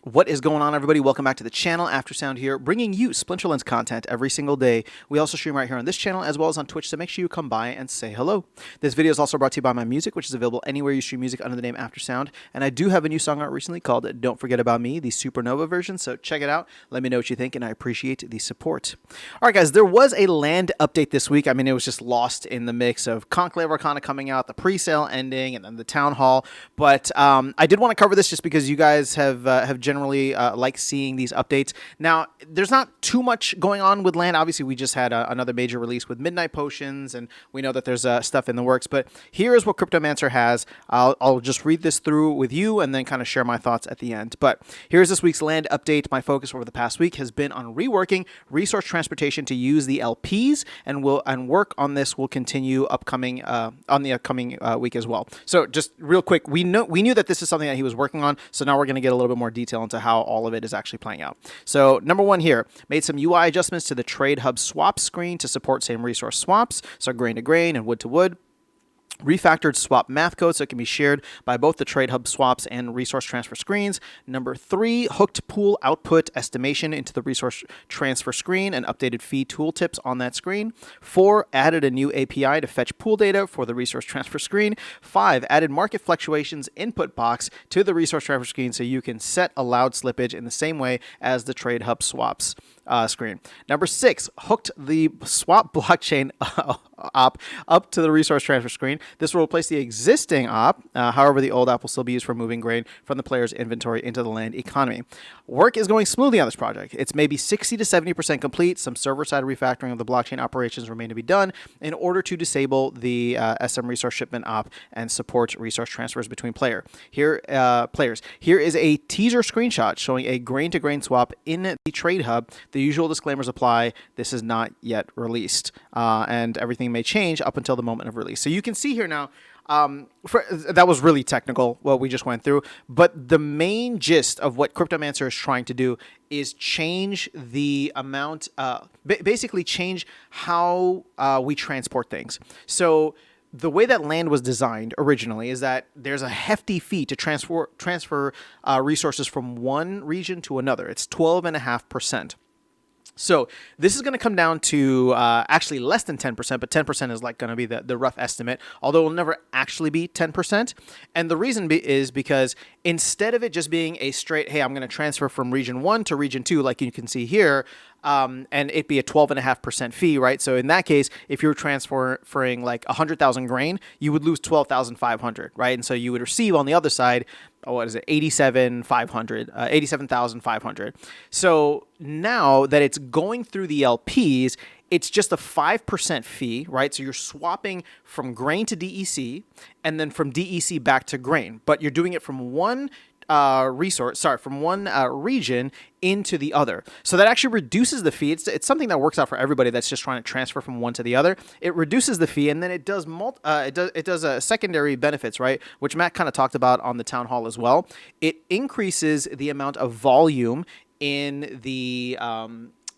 What is going on, everybody? Welcome back to the channel. Aftersound here, bringing you Splinterlands content every single day. We also stream right here on this channel as well as on Twitch, so make sure you come by and say hello. This video is also brought to you by my music, which is available anywhere you stream music under the name Aftersound. And I do have a new song out recently called Don't Forget About Me, the Supernova version, so check it out. Let me know what you think, and I appreciate the support. All right, guys, there was a land update this week. I mean, it was just lost in the mix of Conclave Arcana coming out, the pre-sale ending, and then the Town Hall. But I did want to cover this just because you guys have generally like seeing these updates. Now, there's not too much going on with land. Obviously, we just had another major release with Midnight Potions, and we know that there's stuff in the works. But here is what Cryptomancer has. I'll just read this through with you and then kind of share my thoughts at the end. But here's this week's land update. My focus over the past week has been on reworking resource transportation to use the LPs, and work on this will continue upcoming on the upcoming week as well. So just real quick, we knew that this is something that he was working on. So now we're going to get a little bit more detail into how all of it is actually playing out. So number one here, made some UI adjustments to the Trade Hub swap screen to support same resource swaps, so grain to grain and wood to wood. Refactored swap math code so it can be shared by both the Trade Hub swaps and resource transfer screens. Number three, hooked pool output estimation into the resource transfer screen and updated fee tooltips on that screen. 4, added a new API to fetch pool data for the resource transfer screen. 5, added market fluctuations input box to the resource transfer screen so you can set allowed slippage in the same way as the Trade Hub swaps screen. Number 6, hooked the swap blockchain op up to the resource transfer screen. This will replace the existing op. However, the old op will still be used for moving grain from the player's inventory into the land economy. Work is going smoothly on this project. It's maybe 60 to 70% complete. Some server-side refactoring of the blockchain operations remain to be done in order to disable the SM resource shipment op and support resource transfers between players. Here is a teaser screenshot showing a grain-to-grain swap in the Trade Hub. The usual disclaimers apply. This is not yet released, and everything may change up until the moment of release. So you can see here now, that was really technical, what we just went through, but the main gist of what Cryptomancer is trying to do is change the amount, basically change how we transport things. So the way that land was designed originally is that there's a hefty fee to transfer resources from one region to another. It's 12.5%. So this is going to come down to actually less than 10%, but 10% is like going to be the rough estimate, although it will never actually be 10%. And the reason is because instead of it just being a straight, hey, I'm going to transfer from region 1 to region 2, like you can see here, and it be a 12.5% fee, right? So in that case, if you're transferring like 100,000 grain, you would lose 12,500, right? And so you would receive on the other side, what is it, 87,500. So now that it's going through the LPs, it's just a 5% fee, right? So you're swapping from grain to DEC and then from DEC back to grain, but you're doing it from one region into the other. So that actually reduces the fee. It's something that works out for everybody that's just trying to transfer from one to the other. It reduces the fee, and then it does secondary benefits, right? Which Matt kind of talked about on the Town Hall as well. It increases the amount of volume in the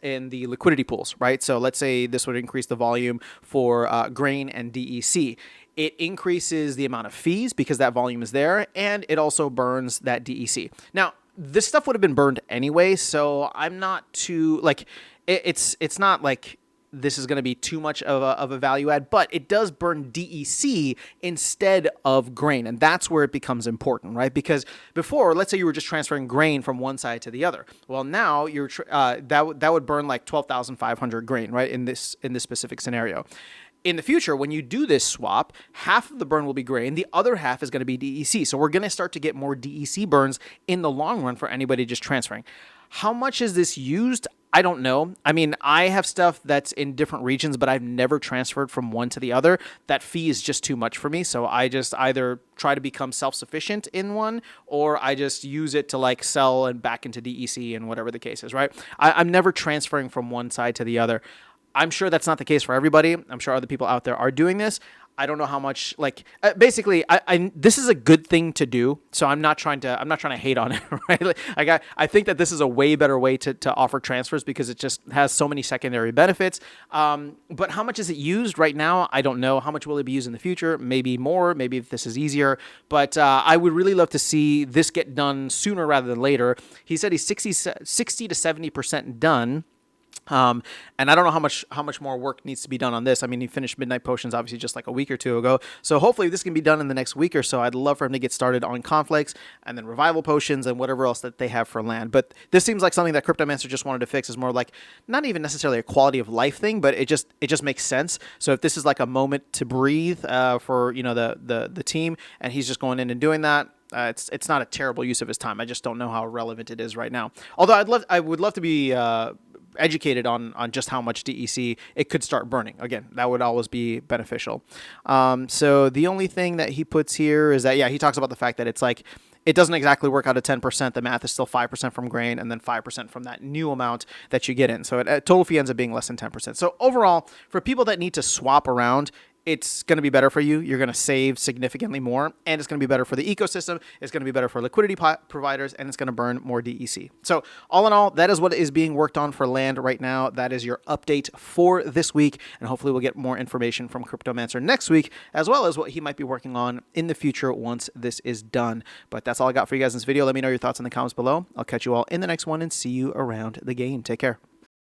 liquidity pools, right? So let's say this would increase the volume for grain and DEC. It increases the amount of fees because that volume is there, and it also burns that DEC. Now, this stuff would have been burned anyway, so I'm not too, like, it's not like this is going to be too much of a value add, but it does burn DEC instead of grain, and that's where it becomes important, right? Because before, let's say you were just transferring grain from one side to the other. Well, now you're that would burn like 12,500 grain, right? In this specific scenario. In the future, when you do this swap, half of the burn will be grain, the other half is going to be DEC. So we're going to start to get more DEC burns in the long run for anybody just transferring. How much is this used? I don't know. I mean, I have stuff that's in different regions, but I've never transferred from one to the other. That fee is just too much for me. So I just either try to become self-sufficient in one, or I just use it to like sell and back into DEC and whatever the case is, right? I'm never transferring from one side to the other. I'm sure that's not the case for everybody. I'm sure other people out there are doing this. I don't know how much, like, basically, this is a good thing to do. So I'm not trying to hate on it, right? Like, I think that this is a way better way to offer transfers because it just has so many secondary benefits. But how much is it used right now? I don't know. How much will it be used in the future? Maybe more. Maybe if this is easier. But I would really love to see this get done sooner rather than later. He said he's 60 to 70% done. And I don't know how much more work needs to be done on this. I mean, he finished Midnight Potions obviously just like a week or two ago. So hopefully this can be done in the next week or so. I'd love for him to get started on Conflicts and then Revival Potions and whatever else that they have for land. But this seems like something that Cryptomancer just wanted to fix. Is more like not even necessarily a quality of life thing, but it just makes sense. So if this is like a moment to breathe for the team, and he's just going in and doing that. It's not a terrible use of his time. I just don't know how relevant it is right now. Although I would love to be educated on just how much DEC it could start burning. Again, that would always be beneficial. So the only thing that he puts here is that, yeah, he talks about the fact that it's like, it doesn't exactly work out at 10%. The math is still 5% from grain and then 5% from that new amount that you get in. So total fee ends up being less than 10%. So overall, for people that need to swap around, it's going to be better for you. You're going to save significantly more, and it's going to be better for the ecosystem. It's going to be better for liquidity providers, and it's going to burn more DEC. So all in all, that is what is being worked on for land right now. That is your update for this week, and hopefully we'll get more information from Cryptomancer next week, as well as what he might be working on in the future once this is done. But that's all I got for you guys in this video. Let me know your thoughts in the comments below. I'll catch you all in the next one and see you around the game. Take care.